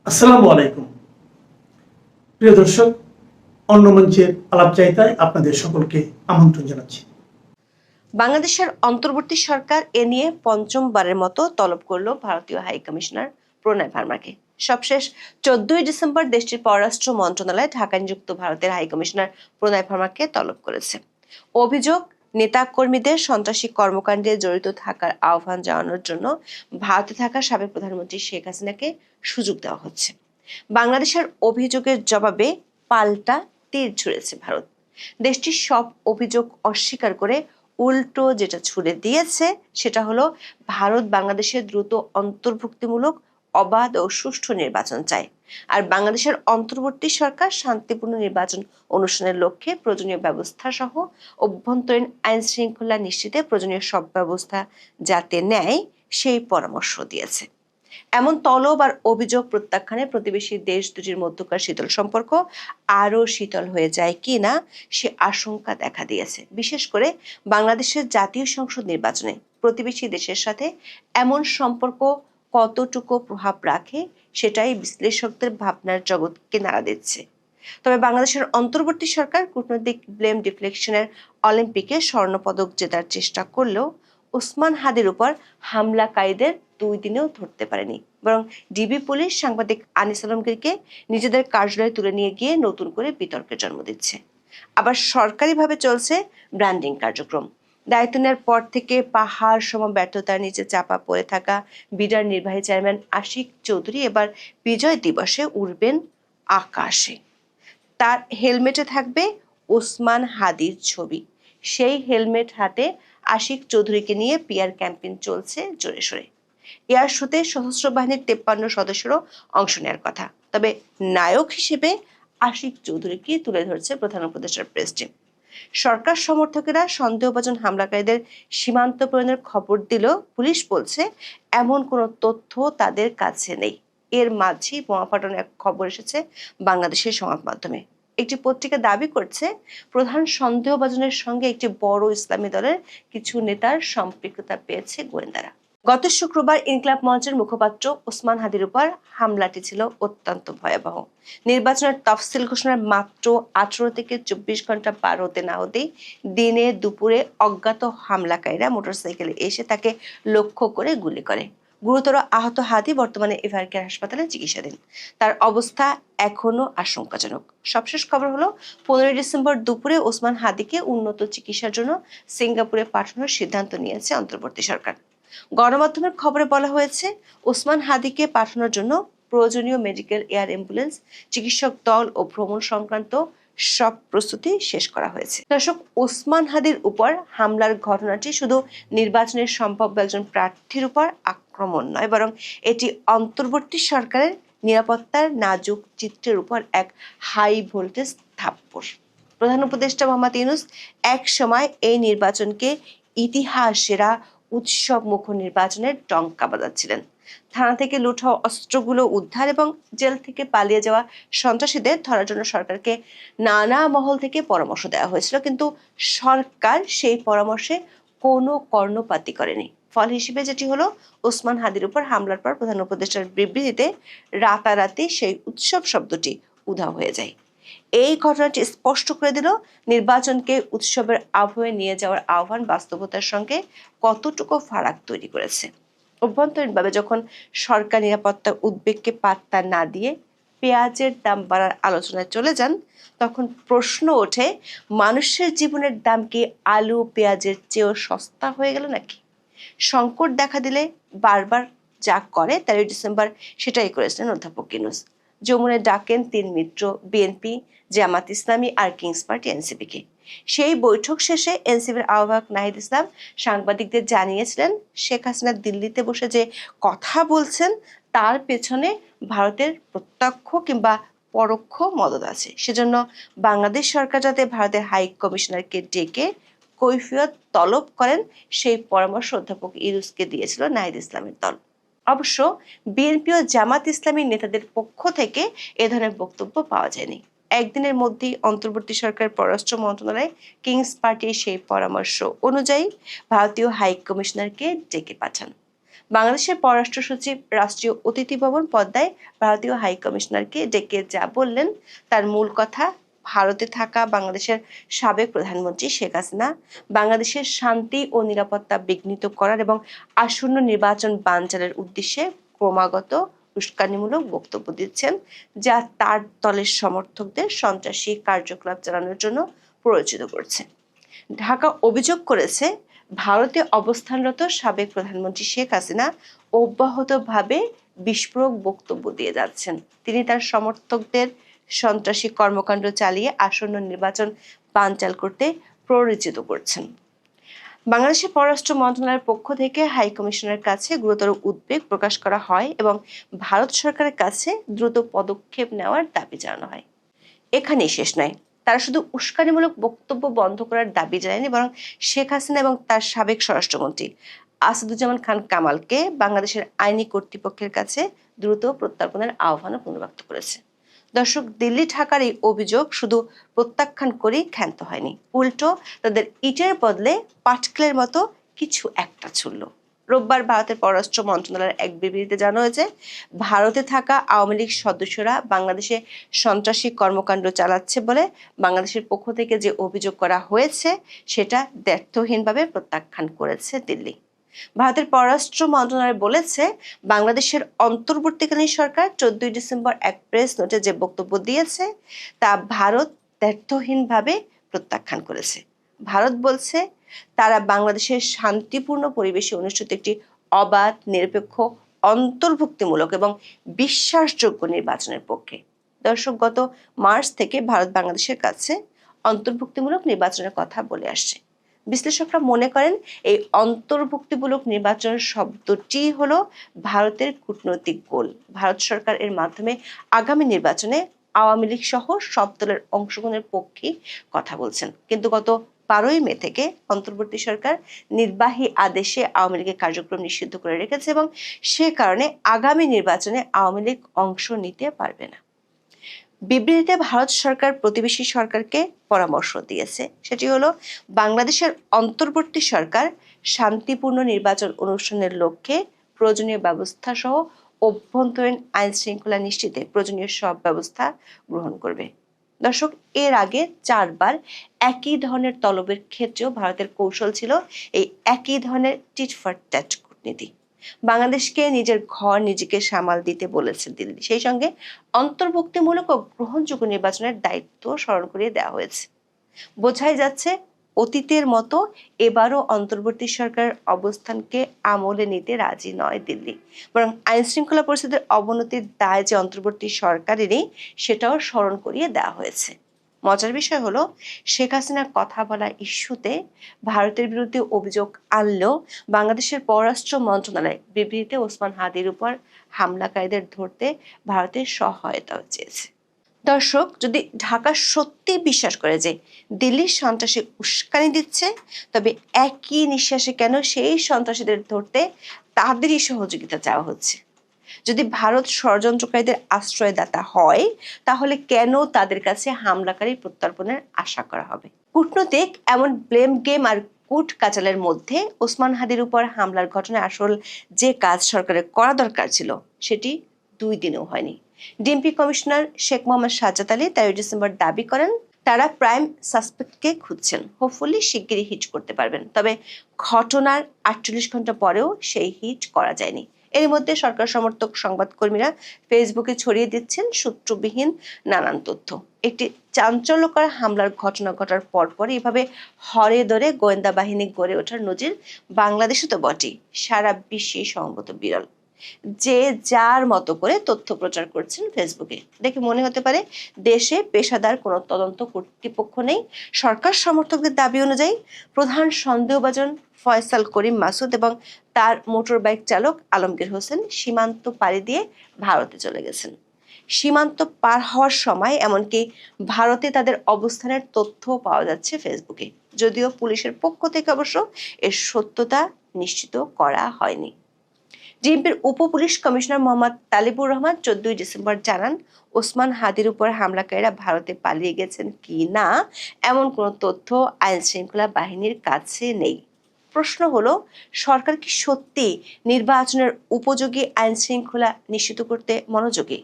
আসসালামু আলাইকুম প্রিয় দর্শক, অন্য মঞ্চের আলাপচারিতায় আপনাদের সকলকে আমন্ত্রণ জানাচ্ছি। বাংলাদেশের অন্তর্বর্তী সরকার এ নিয়ে পঞ্চমবারের মতো তলব করল ভারতীয় হাই কমিশনার প্রণয় ভার্মাকে। সবশেষ 14ই ডিসেম্বর দেশটির পররাষ্ট্র মন্ত্রণালয় ঢাকায় নিযুক্ত ভারতের হাই কমিশনার প্রণয় ভার্মাকে তলব করেছে। অভিযোগ, নেতা কর্মীদের সন্ত্রাসী কর্মকাণ্ডে জড়িত থাকার আহ্বান জানানোর জন্য ভারতে থাকা সাবেক প্রধানমন্ত্রী শেখ হাসিনাকে সুযোগ দেওয়া হচ্ছে। বাংলাদেশের অভিযোগের জবাবে পাল্টা তীর ছুঁড়েছে ভারত। দেশটির সব অভিযোগ অস্বীকার করে উল্টো যেটা ছুড়ে দিয়েছে সেটা হলো ভারত বাংলাদেশের দ্রুত অন্তর্ভুক্তিমূলক, অবাধ ও সুষ্ঠু নির্বাচন চায়, আর বাংলাদেশের অন্তর্বর্তী সরকার শান্তিপূর্ণ নির্বাচন অনুষ্ঠানের লক্ষ্যে প্রয়োজনীয় ব্যবস্থা সহ অভ্যন্তরীণ আইন শৃঙ্খলা নিশ্চিতে প্রয়োজনীয় সব ব্যবস্থা যাতে নেয় সেই পরামর্শ দিয়েছে। এমন তলব আর অভিযোগ প্রত্যাখ্যানে প্রতিবেশী দেশ দুটির মধ্যকার শীতল সম্পর্ক আরও শীতল হয়ে যায় কিনা সে আশঙ্কা দেখা দিয়েছে। বিশেষ করে বাংলাদেশের জাতীয় সংসদ নির্বাচনে প্রতিবেশী দেশের সাথে এমন সম্পর্ক কতটুকু প্রভাব রাখে সেটাই বিশ্লেষকদের ভাবনার জগৎকে নাড়া দিচ্ছে। তবে বাংলাদেশের অন্তর্বর্তী সরকার কূটনৈতিক ব্লেম ডিফ্লেকশনের অলিম্পিকে স্বর্ণপদক জেতার চেষ্টা করলেও ওসমান হাদির উপর হামলাকারীদের 2 দিনেও ধরতে পারেনি, বরং ডিবি পুলিশ সাংবাদিক আনিস আলমগীরকে নিজেদের কার্যালয়ে তুলে নিয়ে গিয়ে নতুন করে বিতর্কের জন্ম দিচ্ছে। আবার সরকারিভাবে চলছে ব্র্যান্ডিং কার্যক্রম। দায়িত্ব নেওয়ার পর থেকে পাহাড় সম ব্যর্থতার নিচে চাপা পড়ে থাকা বিডার নির্বাহী চেয়ারম্যান আশিক চৌধুরী এবার বিজয় দিবসে উড়বেন আকাশে। তার হেলমেটে থাকবে ওসমান হাদির ছবি। সেই হেলমেট হাতে আশিক চৌধুরীকে নিয়ে পিআর ক্যাম্পেইন চলছে জোরে সোরে। এয়ার শোতে সশস্ত্র বাহিনীর 53 সদস্যরও অংশ নেওয়ার কথা। তবে নায়ক হিসেবে আশিক চৌধুরীকে তুলে ধরছে প্রধান উপদেষ্টার প্রেস টিম। সরকার সমর্থকেরা সন্দেহভাজন হামলাকারীদের সীমান্ত প্রেরণের খবর দিলেও পুলিশ বলছে এমন কোনো তথ্য তাদের কাছে নেই। এর মাঝেই বোমা ফাটানোর এক খবর এসেছে বাংলাদেশের সংবাদ মাধ্যমে। একটি পত্রিকা দাবি করছে প্রধান সন্দেহভাজনের সঙ্গে একটি বড় ইসলামী দলের কিছু নেতার সম্পৃক্ততা পেয়েছে গোয়েন্দারা। গত শুক্রবার ইনকিলাব মঞ্চের মুখপাত্র ওসমান হাদির উপর হামলাটি ছিল অত্যন্ত ভয়াবহ। নির্বাচনের তফসিল ঘোষণার মাত্র 18 থেকে 24 ঘন্টা পার হতে না হতেই দিনে দুপুরে অজ্ঞাত হামলাকারীরা মোটরসাইকেলে এসে তাকে লক্ষ্য করে গুলি করে। গুরুতর আহত হাদি বর্তমানে এভার কেয়ার হাসপাতালে চিকিৎসাধীন। তার অবস্থা এখনো আশঙ্কাজনক। সবশেষ খবর হলো 15 ডিসেম্বর দুপুরে ওসমান হাদিকে উন্নত চিকিৎসার জন্য সিঙ্গাপুরে পাঠানোর সিদ্ধান্ত নিয়েছে অন্তর্বর্তী সরকার। গণমাধ্যমের খবরে বলা হয়েছে ওসমান হাদিকে পাঠানোর জন্য প্রয়োজনীয় মেডিকেল এয়ার অ্যাম্বুলেন্স, চিকিৎসক দল ও ভ্রমণ সংক্রান্ত সব প্রস্তুতি শেষ করা হয়েছে। দর্শক, ওসমান হাদির উপর হামলার ঘটনাটি শুধু নির্বাচনের সম্ভাব্য একজন প্রার্থীর উপর আক্রমণ নয়, বরং এটি অন্তর্বর্তী সরকারের নিরাপত্তার নাজুক চিত্রের উপর এক হাই ভোল্টেজ থাপ্পড়। প্রধান উপদেষ্টা মোহাম্মদ ইউনূস এক সময় এই নির্বাচনকে ইতিহাস সেরা উৎসব মুখর নির্বাচনের টঙ্কা বাজাচ্ছিলেন। থানা থেকে লুট হওয়া অস্ত্রগুলো উদ্ধার এবং জেল থেকে পালিয়ে যাওয়া সন্ত্রাসীদের ধরার জন্য সরকারকে নানা মহল থেকে পরামর্শ দেওয়া হয়েছিল, কিন্তু সরকার সেই পরামর্শে কোনো কর্ণপাতই করেনি। ফল হিসেবে যেটি হলো, ওসমান হাদির উপর হামলার পর প্রধান উপদেষ্টার বিবৃতিতে রাতারাতি সেই উৎসব শব্দটি উধাও হয়ে যায়। এই ঘটনাটি স্পষ্ট করে দিল নির্বাচনকে উৎসবের আবহে নিয়ে যাওয়ার আহ্বান বাস্তবতার সঙ্গে কতটুকু ফারাক তৈরি করেছে। অভ্যন্তরীণভাবে যখন সরকার নিরাপত্তার উদ্বেগকে পাত্তা না দিয়ে পেঁয়াজের দাম বাড়ার আলোচনায় চলে যান, তখন প্রশ্ন ওঠে, মানুষের জীবনের দাম কি আলু পেঁয়াজের চেয়েও সস্তা হয়ে গেল নাকি? সংকট দেখা দিলে বারবার যা করে 13 ডিসেম্বর সেটাই করেছিলেন অধ্যাপক ইউনূস। যমুনায় ডাকেন 3 মিত্র বিএনপি, জামাত ইসলামী আর কিংস পার্টি এনসিপিকে। সেই বৈঠক শেষে এনসিপির আহ্বায়ক নাহিদ ইসলাম সাংবাদিকদের জানিয়েছিলেন, শেখ হাসিনা দিল্লিতে বসে যে কথা বলছেন তার পেছনে ভারতের প্রত্যক্ষ কিংবা পরোক্ষ মদদ আছে। সেজন্য বাংলাদেশ সরকার যাতে ভারতের হাই কমিশনারকে ডেকে কৈফিয়ত তলব করেন সেই পরামর্শ অধ্যাপক ইউনূসকে দিয়েছিল নাহিদ ইসলামের দল। অবশ্য বিএনপি ও জামাত ইসলামী নেতাদের পক্ষ থেকে এ ধরনের বক্তব্য পাওয়া যায়নি। একদিনের মধ্যেই অন্তর্বর্তী সরকার পররাষ্ট্র মন্ত্রণালয় কিংস পার্টির সেই পরামর্শ অনুযায়ী ভারতীয় হাই কমিশনারকে ডেকে পাঠান। বাংলাদেশের পররাষ্ট্র সচিব রাষ্ট্রীয় অতিথি ভবন পদ্মায় ভারতীয় হাই কমিশনারকে ডেকে যা বললেন তার মূল কথা, ভারতে থাকা বাংলাদেশের সাবেক প্রধানমন্ত্রী শেখ হাসিনা বাংলাদেশের শান্তি ও নিরাপত্তা বিঘ্নিত করার এবং আসন্ন নির্বাচন বানচালের উদ্দেশ্যে ক্রমাগত উস্কানিমূলক বক্তব্য দিচ্ছেন, যা তার দলের সমর্থকদের সন্ত্রাসী কার্যকলাপ চালানোর জন্য প্ররোচিত করছে। ঢাকা অভিযোগ করেছে, ভারতে অবস্থানরত সাবেক প্রধানমন্ত্রী শেখ হাসিনা অব্যাহতভাবে বিস্ফোরক বক্তব্য দিয়ে যাচ্ছেন। তিনি তার সমর্থকদের সন্ত্রাসী কর্মকাণ্ড চালিয়ে আসন্ন নির্বাচন বানচাল করতে প্ররোচিত করছেন। বাংলাদেশের পররাষ্ট্র মন্ত্রণালয়ের পক্ষ থেকে হাই কমিশনের কাছে গুরুতর উদ্বেগ প্রকাশ করা হয় এবং ভারত সরকারের কাছে দ্রুত পদক্ষেপ নেওয়ার দাবি জানানো হয়। এখানেই শেষ নয়, তারা শুধু উস্কানিমূলক বক্তব্য বন্ধ করার দাবি জানায়নি, বরং শেখ হাসিনা এবং তার সাবেক স্বরাষ্ট্রমন্ত্রী আসাদুজ্জামান খান কামালকে বাংলাদেশের আইনি কর্তৃপক্ষের কাছে দ্রুত প্রত্যর্পণের আহ্বানও পুনর্ব্যক্ত করেছে। দর্শক, দিল্লি ঢাকার এই অভিযোগ শুধু প্রত্যাখ্যান করেই ক্ষান্ত হয়নি, উল্টো তাদের ইটের বদলে পাটকেলের মতো কিছু একটা ছুড়ল। রোববার ভারতের পররাষ্ট্র মন্ত্রণালয়ের এক বিবৃতিতে জানানো হয়েছে, ভারতে থাকা আওয়ামী লীগ সদস্যরা বাংলাদেশে সন্ত্রাসী কর্মকাণ্ড চালাচ্ছে বলে বাংলাদেশের পক্ষ থেকে যে অভিযোগ করা হয়েছে সেটা দ্ব্যর্থহীনভাবে প্রত্যাখ্যান করেছে দিল্লি। ভারতের পররাষ্ট্র মন্ত্রণালয় বলেছে, বাংলাদেশের অন্তর্বর্তীকালীন সরকার 14 ডিসেম্বর এক প্রেস নোটে যে বক্তব্য দিয়েছে তা ভারত দ্ব্যর্থহীনভাবে প্রত্যাখ্যান করেছে। ভারত বলছে, তারা বাংলাদেশের শান্তিপূর্ণ পরিবেশে অনুষ্ঠিত একটি অবাধ, নিরপেক্ষ, অন্তর্ভুক্তিমূলক এবং বিশ্বাসযোগ্য নির্বাচনের পক্ষে। দর্শক, গত মার্চ থেকে ভারত বাংলাদেশের কাছে অন্তর্ভুক্তিমূলক নির্বাচনের কথা বলে আসছে। বিশ্লেষকরা মনে করেন, এই অন্তর্ভুক্তিমূলক নির্বাচন শব্দটি হলো ভারতের কূটনৈতিক গোল। ভারত সরকার এর মাধ্যমে আগামী নির্বাচনে আওয়ামী লীগ সহ সব দলের অংশগ্রহণের পক্ষে কথা বলছেন। কিন্তু গত 12ই মে থেকে অন্তর্বর্তী সরকার নির্বাহী আদেশে আওয়ামী লীগের কার্যক্রম নিষিদ্ধ করে রেখেছে এবং সে কারণে আগামী নির্বাচনে আওয়ামী লীগ অংশ নিতে পারবে না। বিবৃতিতে ভারত সরকার প্রতিবেশী সরকারকে পরামর্শ দিয়েছে, সেটি হলো বাংলাদেশের অন্তর্বর্তী সরকার শান্তিপূর্ণ নির্বাচন অনুষ্ঠানের লক্ষ্যে প্রয়োজনীয় ব্যবস্থা সহ অভ্যন্তরীণ আইন শৃঙ্খলা নিশ্চিতে প্রয়োজনীয় সব ব্যবস্থা গ্রহণ করবে। দর্শক, এর আগে 4 বার একই ধরনের তলবের ক্ষেত্রেও ভারতের কৌশল ছিল এই একই ধরনের টিট ফর ট্যাট কূটনীতি। বাংলাদেশকে নিজের ঘর নিজেকে সামাল দিতে বলেছে দিল্লি, সেই সঙ্গে অন্তর্ভুক্তিমূলক ও গ্রহণযোগ্য নির্বাচনের দায়িত্ব স্মরণ করিয়ে দেওয়া হয়েছে। বোঝাই যাচ্ছে, অতীতের মতো এবারও অন্তর্বর্তী সরকারের অবস্থানকে আমলে নিতে রাজি নয় দিল্লি, বরং আইন শৃঙ্খলা পরিস্থিতির অবনতির দায় যে অন্তর্বর্তী সরকারেরই, সেটাও স্মরণ করিয়ে দেওয়া হয়েছে। মজার বিষয় হলো, শেখ হাসিনার কথা বলা ইস্যুতে ভারতের বিরুদ্ধে অভিযোগ আনলেও বাংলাদেশের পররাষ্ট্র মন্ত্রণালয় বিবৃতিতে ওসমান হাদির উপর হামলাকারীদের ধরতে ভারতের সহায়তা চেয়েছে। দর্শক, যদি ঢাকা সত্যি বিশ্বাস করে যে দিল্লির সন্ত্রাসী উস্কানি দিচ্ছে, তবে একই নিঃশ্বাসে কেন সেই সন্ত্রাসীদের ধরতে তাদেরই সহযোগিতা চাওয়া হচ্ছে? যদি ভারত ষড়যন্ত্রকারীদের আশ্রয়দাতা হয়, তাহলে কেন তাদের কাছে হামলাকারী প্রত্যর্পণের আশা করা হবে? কূটনৈতিক এমন ব্লেম গেম আর কূট কাচালের মধ্যে ওসমান হাদির উপর হামলার ঘটনায় আসল যে কাজ সরকারের করা দরকার ছিল, সেটি 2 দিনেও হয়নি। DMP commissioner Sheikh Mohammad Sajjad Ali 13 December দাবি করেন, তারা প্রাইম সাসপেক্টকে খুঁজছেন, হোপফুলি শিগগিরই হিট করতে পারবেন। তবে ঘটনার 48 ঘন্টা পরেও সেই হিট করা যায়নি। এর মধ্যে সরকার সমর্থক সংবাদকর্মীরা ফেসবুকে ছড়িয়ে দিচ্ছেন সূত্রবিহীন নানান তথ্য। একটি চাঞ্চল্যকর হামলার ঘটনা ঘটার পরপর এভাবে হরে ধরে গোয়েন্দা বাহিনী গড়ে ওঠার নজির বাংলাদেশে তো বটেই, সারা বিশ্বেই সম্ভবত বিরল। যে যার মতো করে তথ্য প্রচার করছেন ফেসবুকে, দেখে মনে হতে পারে দেশে পেশাদার কোনো তদন্ত কর্তৃপক্ষ নেই। সরকার সমর্থকদের দাবি অনুযায়ী প্রধান সন্দেহভাজন ফয়সাল করিম মাসুদ এবং তার মোটর বাইক চালক আলমগীর হোসেন সীমান্ত পাড়ি দিয়ে ভারতে চলে গেছেন। সীমান্ত পার হওয়ার সময় এমনকি ভারতে তাদের অবস্থানের তথ্য পাওয়া যাচ্ছে ফেসবুকে, যদিও পুলিশের পক্ষ থেকে অবশ্য এর সত্যতা নিশ্চিত করা হয়নি। ডিএমপির উপপুলিশ কমিশনার মোহাম্মদ তালিবুর রহমান 14 ডিসেম্বর জানান, ওসমান হাদির উপর হামলাকারীরা ভারতে পালিয়ে গেছেন কি না এমন কোনো তথ্য আইন শৃঙ্খলা বাহিনীর কাছে নেই। প্রশ্ন হলো, সরকার কি সত্যি নির্বাচনের উপযোগী আইন শৃঙ্খলা নিশ্চিত করতে মনোযোগী?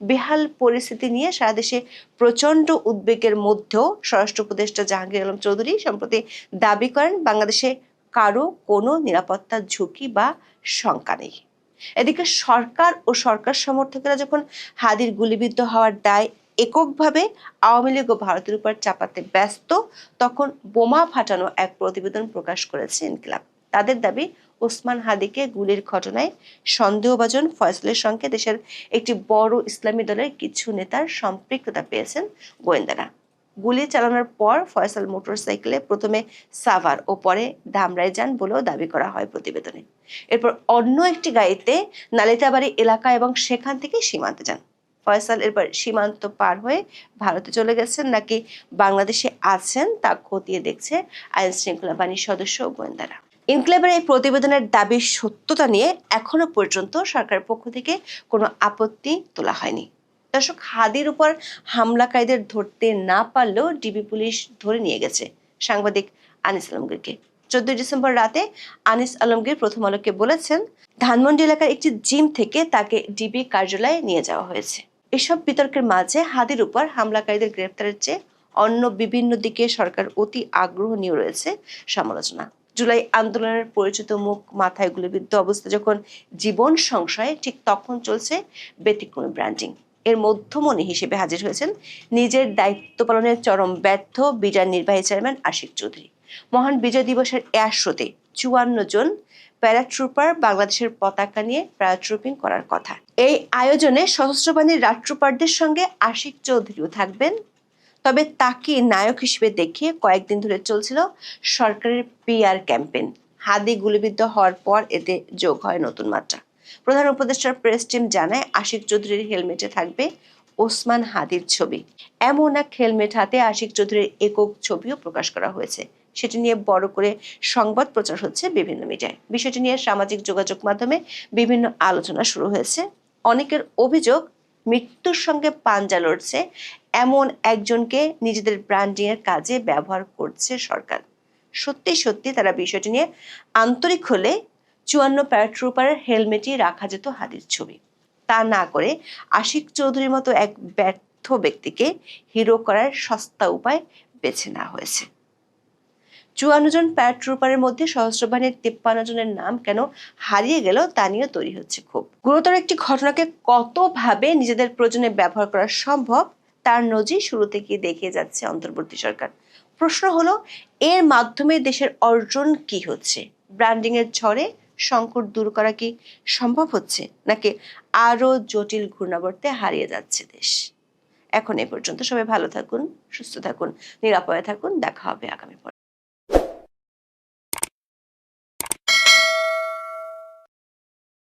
বেহাল পরিস্থিতি নিয়ে সারা দেশে প্রচন্ড উদ্বেগের মধ্যেও স্বরাষ্ট্র উপদেষ্টা জাহাঙ্গীর আলম চৌধুরী সম্প্রতি দাবি করেন বাংলাদেশে কারো কোনো নিরাপত্তা ঝুঁকি বা শঙ্কা নেই। এদিকে সরকার ও সরকার সমর্থকেরা যখন হাদির গুলিবিদ্ধ হওয়ার দায় এককভাবে আওয়ামী লীগ ও ভারতের উপর চাপাতে ব্যস্ত, তখন বোমা ফাটানো এক প্রতিবেদন প্রকাশ করেছে ইনকিলাব। তাদের দাবি, ওসমান হাদিকে গুলির ঘটনায় সন্দেহভাজন ফয়সালের সঙ্গে দেশের একটি বড় ইসলামী দলের কিছু নেতার সম্পৃক্ততা পেয়েছেন গোয়েন্দারা। গুলি চালানোর পর ফয়সাল মোটরসাইকেলে প্রথমে সাভার ও পরে ধামরাই যান বলেও দাবি করা হয় প্রতিবেদনে। এরপর অন্য একটি গাড়িতে নালিতাবাড়ি এলাকা এবং সেখান থেকে সীমান্তে যান। ফয়সাল এরপর সীমান্ত পার হয়ে ভারতে চলে গেছেন নাকি বাংলাদেশে আছেন তা খতিয়ে দেখছে আইন শৃঙ্খলা বাহিনীর সদস্য ও গোয়েন্দারা। ইনক্লেভের এই প্রতিবেদনের দাবির সত্যতা নিয়ে এখনো পর্যন্ত সরকারের পক্ষ থেকে কোনো আপত্তি তোলা হয়নি। দর্শক, হাদির উপর হামলাকারীদের ধরতে না পারলেও ডিবি পুলিশ ধরে নিয়ে গেছে সাংবাদিক আনিস আলমগীরকে। 14 ডিসেম্বর রাতে আনিস আলমগীর প্রথম আলোকে বলেছেন, ধানমন্ডি এলাকার একটি জিম থেকে তাকে ডিবি কার্যালয়ে নিয়ে যাওয়া হয়েছে। এসব বিতর্কের মাঝে হাদির উপর হামলাকারীদের গ্রেপ্তারের চেয়ে অন্য বিভিন্ন দিকে সরকার অতি আগ্রহ নিয়ে রয়েছে সমালোচনা। জুলাই আন্দোলনের পরিচিত মুখ মাথায় গুলিবিদ্ধ অবস্থা যখন জীবন সংশয়ে, ঠিক তখন চলছে ব্যতিক্রমী ব্র্যান্ডিং। এর মধ্যমণি হিসেবে হাজির হয়েছেন নিজের দায়িত্ব পালনের চরম ব্যর্থ বিজার নির্বাহী চেয়ারম্যান আশিক চৌধুরী। মহান বিজয় দিবসের এয়ার শোতে 54 জন প্যারাট্রুপার বাংলাদেশের পতাকা নিয়ে প্যারাট্রুপিং করার কথা। এই আয়োজনে সশস্ত্র বাহিনীর রাট্রুপারদের সঙ্গে আশিক চৌধুরীও থাকবেন। তবে তাকে নায়ক হিসেবে দেখিয়ে কয়েকদিন ধরে চলছিল সরকারের পিআর ক্যাম্পেইন। হাদি গুলিবিদ্ধ হওয়ার পর এতে যোগ হয় নতুন মাত্রা। প্রধান উপদেষ্টার প্রেস টিম জানায়, আশিক চৌধুরীর হেলমেটে থাকবে ওসমান হাদির ছবি। এমন এক হেলমেট হাতে আশিক চৌধুরীর একক ছবিও প্রকাশ করা হয়েছে। সেটি নিয়ে বড় করে সংবাদ প্রচার হচ্ছে বিভিন্ন মিডিয়ায়। বিষয়টি নিয়ে সামাজিক যোগাযোগ মাধ্যমে বিভিন্ন আলোচনা শুরু হয়েছে। অনেকের অভিযোগ, মৃত্যুর সঙ্গে পাঞ্জা লড়ছে এমন একজনকে নিজেদের ব্র্যান্ডিং এর কাজে ব্যবহার করছে সরকার। সত্যি সত্যি তারা বিষয়টি নিয়ে আন্তরিক হলে 54 প্যারাট্রুপারের হেলমেটই রাখা যেত হাদির ছবি। তা না করে আশিক চৌধুরীর মতো এক ব্যর্থ ব্যক্তিকে হিরো করার সস্তা উপায় বেছে নেওয়া হয়েছে। 54 জন প্যারাট্রুপারের মধ্যে সশস্ত্র বাহিনীর 53 জনের নাম কেন হারিয়ে গেল তা নিয়ে তৈরি হচ্ছে ক্ষোভ। গুরুতর একটি ঘটনাকে কতভাবে নিজেদের প্রয়োজনে ব্যবহার করা সম্ভব তার নজির শুরু থেকে দেখিয়ে যাচ্ছে অন্তর্বর্তী সরকার। প্রশ্ন হলো, এর মাধ্যমে দেশের অর্জন কি হচ্ছে? ব্র্যান্ডিং এর ঝড়ে সংকট দূর করা কি সম্ভব হচ্ছে, নাকি আরো জটিল ঘূর্ণাবর্তে হারিয়ে যাচ্ছে দেশ? এখন এ পর্যন্ত। সবাই ভালো থাকুন, সুস্থ থাকুন, নিরাপদে থাকুন। দেখা হবে আগামী পর্বে।